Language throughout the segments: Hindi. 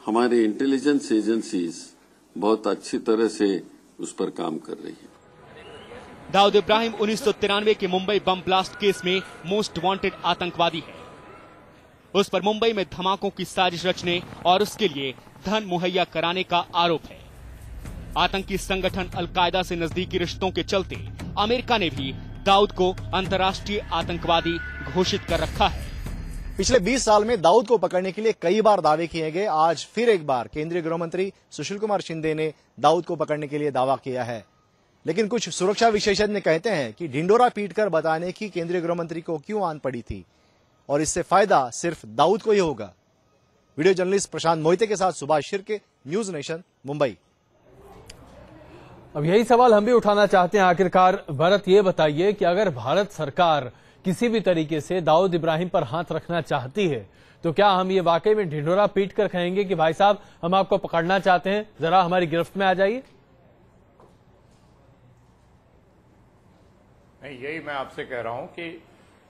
हमारी इंटेलिजेंस एजेंसीज बहुत अच्छी तरह से उस पर काम कर रही है। दाऊद इब्राहिम 1993 के मुंबई बम ब्लास्ट केस में मोस्ट वांटेड आतंकवादी है। उस पर मुंबई में धमाकों की साजिश रचने और उसके लिए धन मुहैया कराने का आरोप है। आतंकी संगठन अलकायदा से नजदीकी रिश्तों के चलते अमेरिका ने भी दाऊद को अंतर्राष्ट्रीय आतंकवादी घोषित कर रखा है। पिछले 20 साल में दाऊद को पकड़ने के लिए कई बार दावे किए गए। आज फिर एक बार केंद्रीय गृह मंत्री सुशील कुमार शिंदे ने दाऊद को पकड़ने के लिए दावा किया है। लेकिन कुछ सुरक्षा विशेषज्ञ कहते हैं कि ढिंडोरा पीटकर बताने की केंद्रीय गृह मंत्री को क्यों आन पड़ी थी और इससे फायदा सिर्फ दाऊद को ही होगा। वीडियो जर्नलिस्ट प्रशांत मोहिते के साथ सुभाष शिर्के, न्यूज नेशन, मुंबई। अब यही सवाल हम भी उठाना चाहते हैं। आखिरकार भरत, ये बताइए कि अगर भारत सरकार किसी भी तरीके से दाऊद इब्राहिम पर हाथ रखना चाहती है तो क्या हम ये वाकई में ढिंढोरा पीट कर कहेंगे कि भाई साहब हम आपको पकड़ना चाहते हैं, जरा हमारी गिरफ्त में आ जाइए? नहीं, यही मैं आपसे कह रहा हूं कि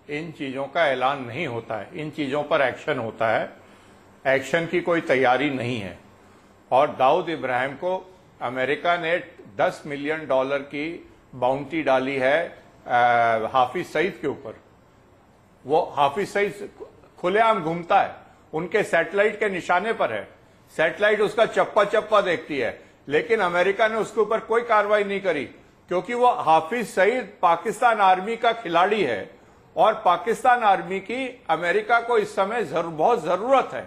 इन चीजों का ऐलान नहीं होता है, इन चीजों पर एक्शन होता है। एक्शन की कोई तैयारी नहीं है। और दाऊद इब्राहिम को अमेरिका ने $10 मिलियन की बाउंटी डाली है हाफिज सईद के ऊपर। वो हाफिज सईद खुलेआम घूमता है, उनके सैटेलाइट के निशाने पर है। सैटेलाइट उसका चप्पा चप्पा देखती है, लेकिन अमेरिका ने उसके ऊपर कोई कार्रवाई नहीं करी, क्योंकि वो हाफिज सईद पाकिस्तान आर्मी का खिलाड़ी है और पाकिस्तान आर्मी की अमेरिका को इस समय बहुत जरूरत है।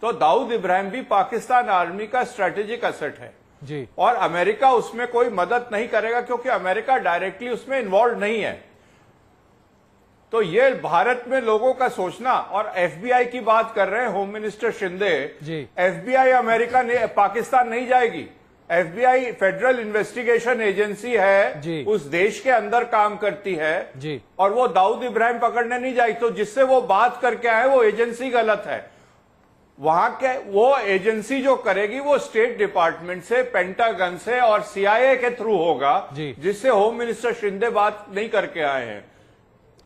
तो दाऊद इब्राहिम भी पाकिस्तान आर्मी का स्ट्रेटेजिक एसेट है जी। और अमेरिका उसमें कोई मदद नहीं करेगा, क्योंकि अमेरिका डायरेक्टली उसमें इन्वॉल्व नहीं है। तो ये भारत में लोगों का सोचना। और एफबीआई की बात कर रहे हैं होम मिनिस्टर शिंदे जी। एफबीआई अमेरिका ने पाकिस्तान नहीं जाएगी। एफबीआई फेडरल इन्वेस्टिगेशन एजेंसी है जी। उस देश के अंदर काम करती है जी। और वो दाऊद इब्राहिम पकड़ने नहीं जाएगी। तो जिससे वो बात करके आए वो एजेंसी गलत है। वहां के वो एजेंसी जो करेगी वो स्टेट डिपार्टमेंट से, पेंटागन से और सीआईए के थ्रू होगा, जिससे होम मिनिस्टर शिंदे बात नहीं करके आए हैं।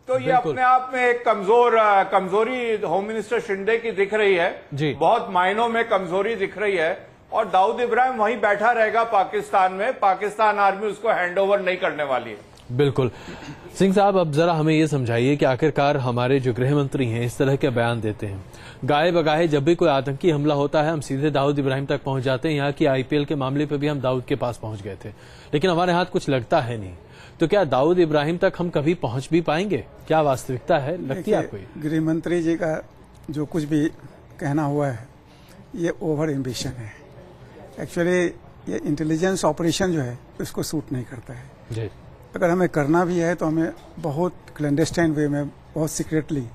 तो ये अपने आप में एक कमजोरी होम मिनिस्टर शिंदे की दिख रही है जी। बहुत मायनों में कमजोरी दिख रही है। और दाऊद इब्राहिम वहीं बैठा रहेगा पाकिस्तान में, पाकिस्तान आर्मी उसको हैंडओवर नहीं करने वाली है। बिल्कुल। सिंह साहब, अब जरा हमें ये समझाइए कि आखिरकार हमारे जो गृह मंत्री हैं इस तरह के बयान देते हैं, गाए बगाए जब भी कोई आतंकी हमला होता है हम सीधे दाऊद इब्राहिम तक पहुंच जाते हैं। यहाँ की आईपीएल के मामले पे भी हम दाऊद के पास पहुंच गए थे, लेकिन हमारे हाथ कुछ लगता है नहीं। तो क्या दाऊद इब्राहिम तक हम कभी पहुंच भी पाएंगे? क्या वास्तविकता है, लगती है आपको? गृह मंत्री जी का जो कुछ भी कहना हुआ है ये ओवर एम्बिशन है। एक्चुअली ये इंटेलिजेंस ऑपरेशन जो है उसको सूट नहीं करता है जी। अगर हमें करना भी है तो हमें बहुत क्लैंडस्टाइन वे में, बहुत सीक्रेटली,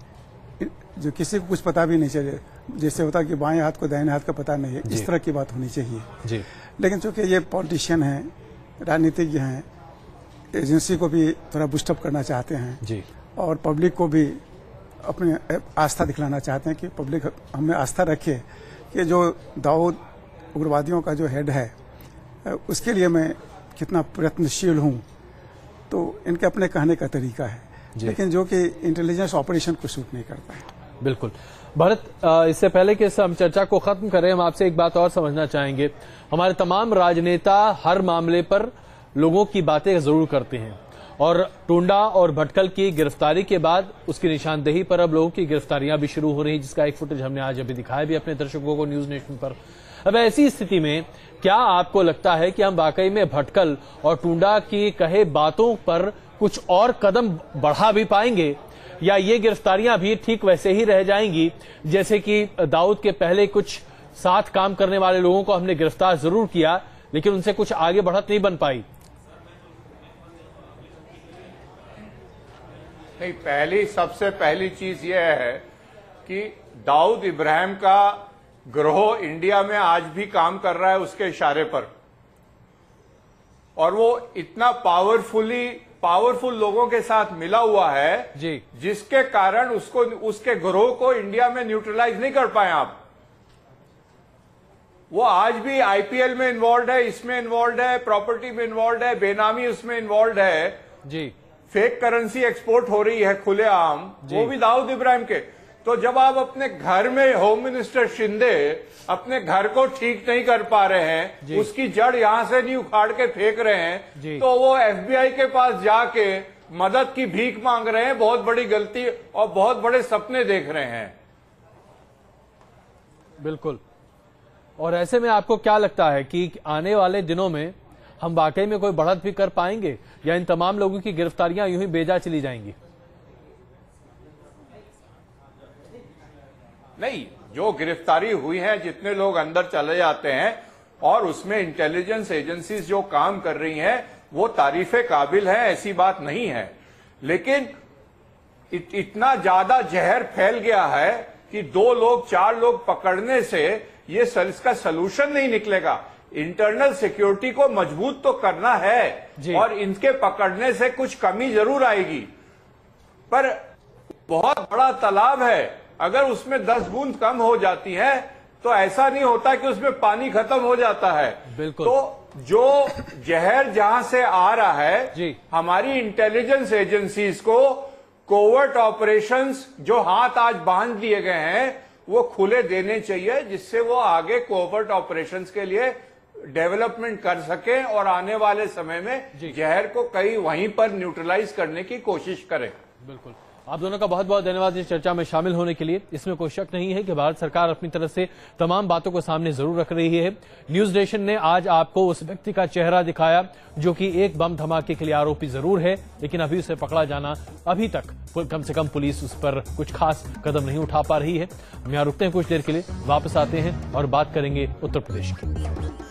जो किसी को कुछ पता भी नहीं चले, जैसे होता कि बाएं हाथ को दाहिने हाथ का पता नहीं है, इस तरह की बात होनी चाहिए जी। लेकिन चूंकि ये पॉलिटिशियन हैं, राजनीतिज्ञ हैं, एजेंसी को भी थोड़ा बूस्टअप करना चाहते हैं जी। और पब्लिक को भी अपने आस्था दिखलाना चाहते हैं कि पब्लिक हमें आस्था रखे कि जो दाऊद उग्रवादियों का जो हेड है उसके लिए मैं कितना प्रयत्नशील हूं। तो इनके अपने कहने का तरीका है, लेकिन जो कि इंटेलिजेंस ऑपरेशन को सूट नहीं करता है। बिल्कुल। भरत, इससे पहले कि हम चर्चा को खत्म करें, हम आपसे एक बात और समझना चाहेंगे। हमारे तमाम राजनेता हर मामले पर लोगों की बातें जरूर करते हैं और टुंडा और भटकल की गिरफ्तारी के बाद उसकी निशानदेही पर अब लोगों की गिरफ्तारियां भी शुरू हो रही हैं, जिसका एक फुटेज हमने आज अभी दिखाया भी अपने दर्शकों को न्यूज नेशन पर। अब ऐसी स्थिति में क्या आपको लगता है कि हम वाकई में भटकल और टुंडा की कहे बातों पर कुछ और कदम बढ़ा भी पाएंगे, या ये गिरफ्तारियां भी ठीक वैसे ही रह जाएंगी जैसे कि दाऊद के पहले कुछ साथ काम करने वाले लोगों को हमने गिरफ्तार जरूर किया लेकिन उनसे कुछ आगे बढ़त नहीं बन पाई? नहीं, सबसे पहली चीज यह है कि दाऊद इब्राहिम का गिरोह इंडिया में आज भी काम कर रहा है उसके इशारे पर, और वो इतना पावरफुल लोगों के साथ मिला हुआ है जी, जिसके कारण उसके गिरोह को इंडिया में न्यूट्रलाइज नहीं कर पाए आप। वो आज भी आईपीएल में इन्वॉल्व है, इसमें इन्वॉल्व है, प्रॉपर्टी में इन्वॉल्व है, बेनामी उसमें इन्वॉल्व है जी। फेक करेंसी एक्सपोर्ट हो रही है खुलेआम, वो भी दाऊद इब्राहिम के। तो जब आप अपने घर में होम मिनिस्टर शिंदे अपने घर को ठीक नहीं कर पा रहे हैं, उसकी जड़ यहां से नहीं उखाड़ के फेंक रहे हैं, तो वो FBI के पास जाके मदद की भीख मांग रहे हैं। बहुत बड़ी गलती और बहुत बड़े सपने देख रहे हैं। बिल्कुल। और ऐसे में आपको क्या लगता है कि आने वाले दिनों में हम वाकई में कोई बढ़त भी कर पाएंगे या इन तमाम लोगों की गिरफ्तारियां यूं ही बेजा चली जाएंगी? नहीं, जो गिरफ्तारी हुई है, जितने लोग अंदर चले जाते हैं और उसमें इंटेलिजेंस एजेंसीज जो काम कर रही हैं, वो तारीफे काबिल है, ऐसी बात नहीं है। लेकिन इतना ज्यादा जहर फैल गया है कि 2 लोग 4 लोग पकड़ने से ये इसका सलूशन नहीं निकलेगा। इंटरनल सिक्योरिटी को मजबूत तो करना है और इनके पकड़ने से कुछ कमी जरूर आएगी, पर बहुत बड़ा तालाब है, अगर उसमें 10 बूंद कम हो जाती है तो ऐसा नहीं होता कि उसमें पानी खत्म हो जाता है। बिल्कुल। तो जो जहर जहां से आ रहा है, हमारी इंटेलिजेंस एजेंसीज को कोवर्ट ऑपरेशंस जो हाथ आज बांध दिए गए हैं वो खुले देने चाहिए, जिससे वो आगे कोवर्ट ऑपरेशंस के लिए डेवलपमेंट कर सके और आने वाले समय में जहर को कहीं वहीं पर न्यूट्रलाइज करने की कोशिश करें। बिल्कुल। आप दोनों का बहुत बहुत धन्यवाद इस चर्चा में शामिल होने के लिए। इसमें कोई शक नहीं है कि भारत सरकार अपनी तरफ से तमाम बातों को सामने जरूर रख रही है। न्यूज नेशन ने आज आपको उस व्यक्ति का चेहरा दिखाया जो कि एक बम धमाके के लिए आरोपी जरूर है, लेकिन अभी उसे पकड़ा जाना, अभी तक कम से कम पुलिस उस पर कुछ खास कदम नहीं उठा पा रही है। हम यहाँ रुकते हैं कुछ देर के लिए, वापस आते हैं और बात करेंगे उत्तर प्रदेश की।